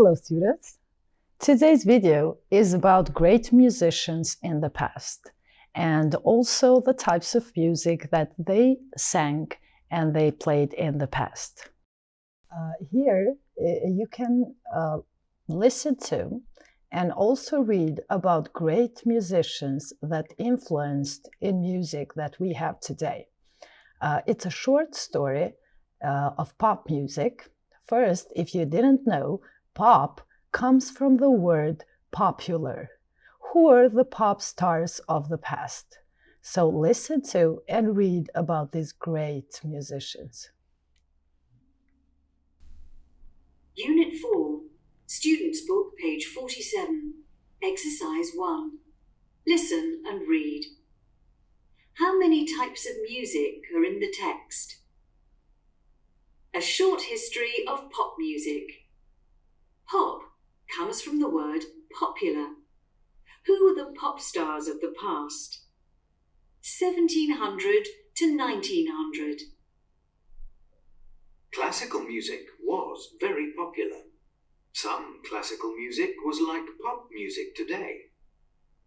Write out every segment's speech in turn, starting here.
Hello students! Today's video is about great musicians in the past and also the types of music that they sang and they played in the past. Here you can listen to and also read about great musicians that influenced in music that we have today. It's a short story of pop music. First, if you didn't know, pop comes from the word popular. Who are the pop stars of the past? So listen to and read about these great musicians. Unit 4, Students' Book, page 47, Exercise 1. Listen and read. How many types of music are in the text? A short history of pop music. Pop comes from the word popular. Who are the pop stars of the past? 1700 to 1900. Classical music was very popular. Some classical music was like pop music today.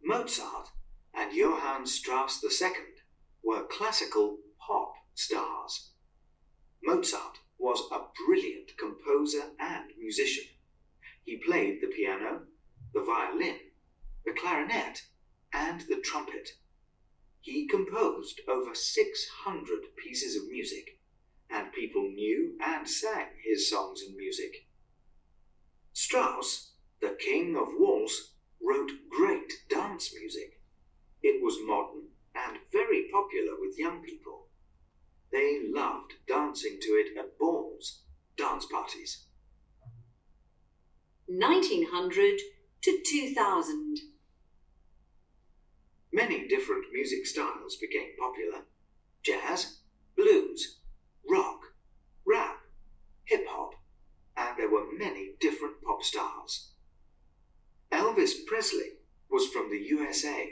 Mozart and Johann Strauss II were classical pop stars. Mozart was a brilliant composer and musician. He played the piano, the violin, the clarinet, and the trumpet. He composed over 600 pieces of music, and people knew and sang his songs and music. Strauss, the king of waltz, wrote great dance music. It was modern and very popular with young people. They loved dancing to it at balls, dance parties. 1900 to 2000. Many different music styles became popular. Jazz, blues, rock, rap, hip-hop, and there were many different pop stars. Elvis Presley was from the USA,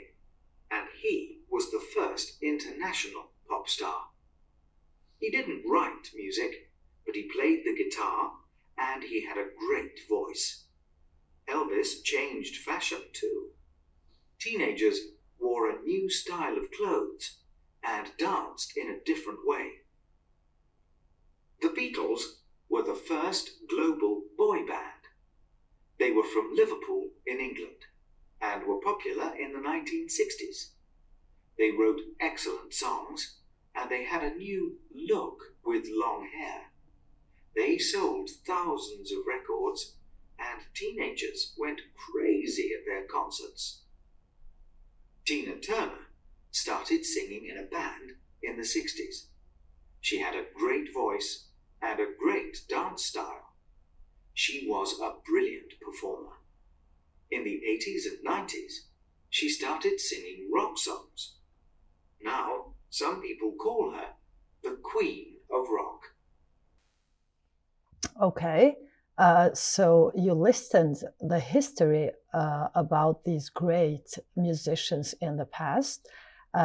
and he was the first international pop star. He didn't write music, but he played the guitar and he had a great voice. Elvis changed fashion too. Teenagers wore a new style of clothes and danced in a different way. The Beatles were the first global boy band. They were from Liverpool in England and were popular in the 1960s. They wrote excellent songs and they had a new look with long hair. They sold thousands of records and teenagers went crazy at their concerts. Tina Turner started singing in a band in the 60s. She had a great voice and a great dance style. She was a brilliant performer. In the 80s and 90s, she started singing rock songs. Now, some people call her the Queen of Rock. Okay, so you listened the history about these great musicians in the past.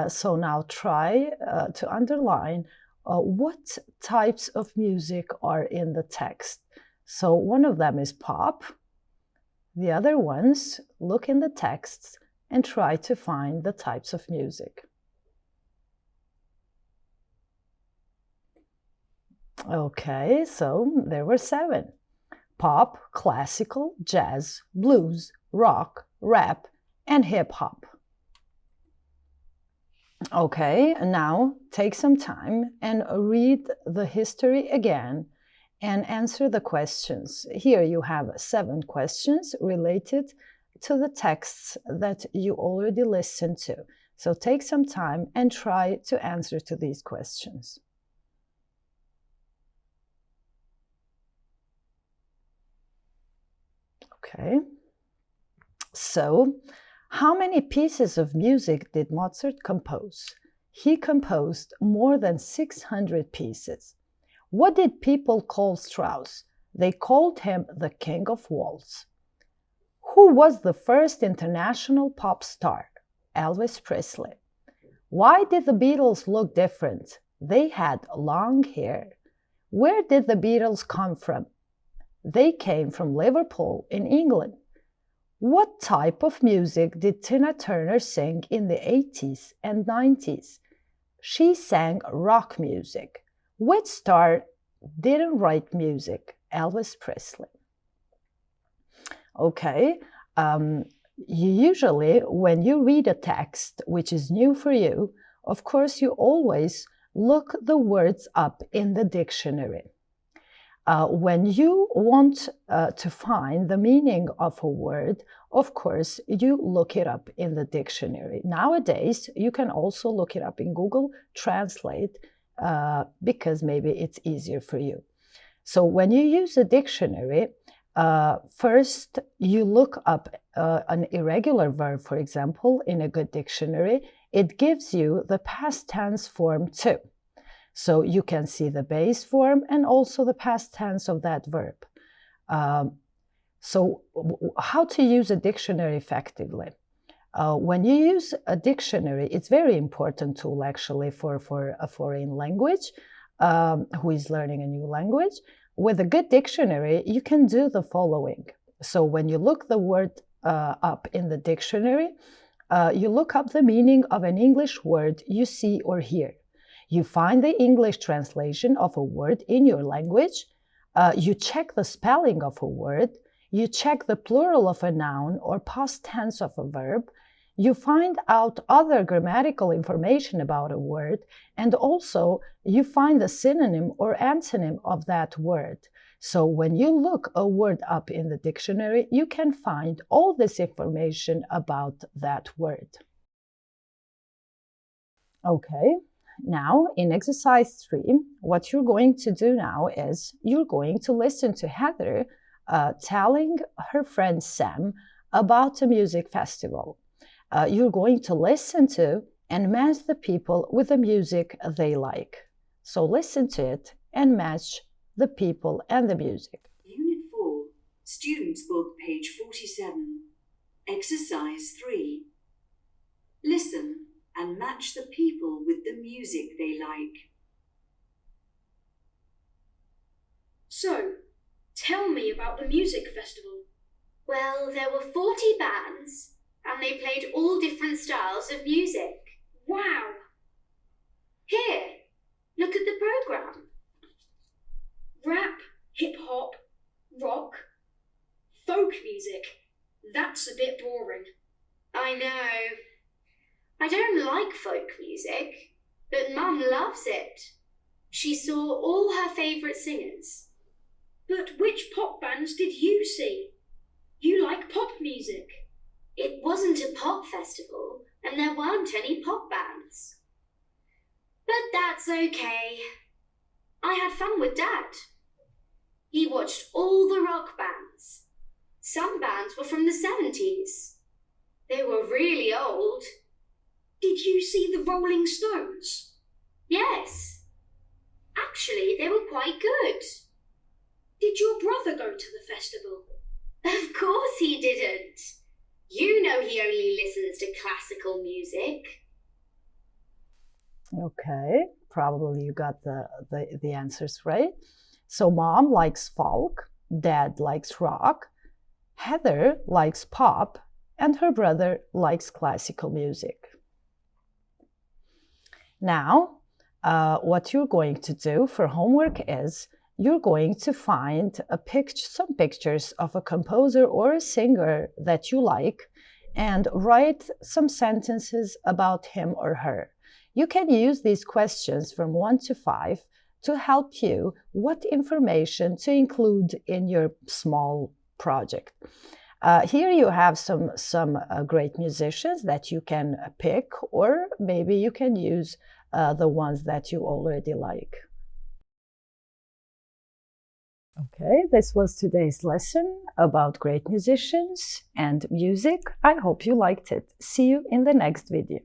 So now try to underline what types of music are in the text. So one of them is pop. The other ones, look in the texts and try to find the types of music. Okay, so there were 7. Pop, classical, jazz, blues, rock, rap, and hip-hop. Okay, now take some time and read the history again and answer the questions. Here you have 7 questions related to the texts that you already listened to. So take some time and try to answer to these questions. Okay, so how many pieces of music did Mozart compose? He composed more than 600 pieces. What did people call Strauss? They called him the king of waltz. Who was the first international pop star? Elvis Presley. Why did the Beatles look different? They had long hair. Where did the Beatles come from? They came from Liverpool in England. What type of music did Tina Turner sing in the 80s and 90s? She sang rock music. Which star didn't write music? Elvis Presley. Okay, usually when you read a text which is new for you, of course you always look the words up in the dictionary. When you want to find the meaning of a word, of course, you look it up in the dictionary. Nowadays, you can also look it up in Google Translate because maybe it's easier for you. So when you use a dictionary, first you look up an irregular verb, for example, in a good dictionary. It gives you the past tense form too. So you can see the base form and also the past tense of that verb. So how to use a dictionary effectively? When you use a dictionary, it's a very important tool actually for a foreign language, who is learning a new language. With a good dictionary, you can do the following. So when you look the word up in the dictionary, you look up the meaning of an English word you see or hear. You find the English translation of a word in your language. You check the spelling of a word. You check the plural of a noun or past tense of a verb. You find out other grammatical information about a word, and also you find the synonym or antonym of that word. So when you look a word up in the dictionary, you can find all this information about that word. Okay. Now, in exercise 3, what you're going to do now is you're going to listen to Heather telling her friend Sam about a music festival. You're going to listen to and match the people with the music they like. So listen to it and match the people and the music. Unit 4, Students' Book, page 47. Exercise 3. Listen and match the people with the music they like. So, tell me about the music festival. Well, there were 40 bands, and they played all different styles of music. Wow! Here, look at the programme. Rap, hip-hop, rock, folk music. That's a bit boring. I know. I don't like folk music, but Mum loves it. She saw all her favourite singers. But which pop bands did you see? You like pop music. It wasn't a pop festival, and there weren't any pop bands. But that's okay. I had fun with Dad. He watched all the rock bands. Some bands were from the 70s. They were really old. Did you see the Rolling Stones? Yes. Actually, they were quite good. Did your brother go to the festival? Of course he didn't. You know he only listens to classical music. Okay, probably you got the answers right. So Mom likes folk, Dad likes rock, Heather likes pop, and her brother likes classical music. Now, what you're going to do for homework is you're going to find some pictures of a composer or a singer that you like and write some sentences about him or her. You can use these questions from 1 to 5 to help you what information to include in your small project. Here you have some great musicians that you can pick, or maybe you can use the ones that you already like. Okay, this was today's lesson about great musicians and music. I hope you liked it. See you in the next video.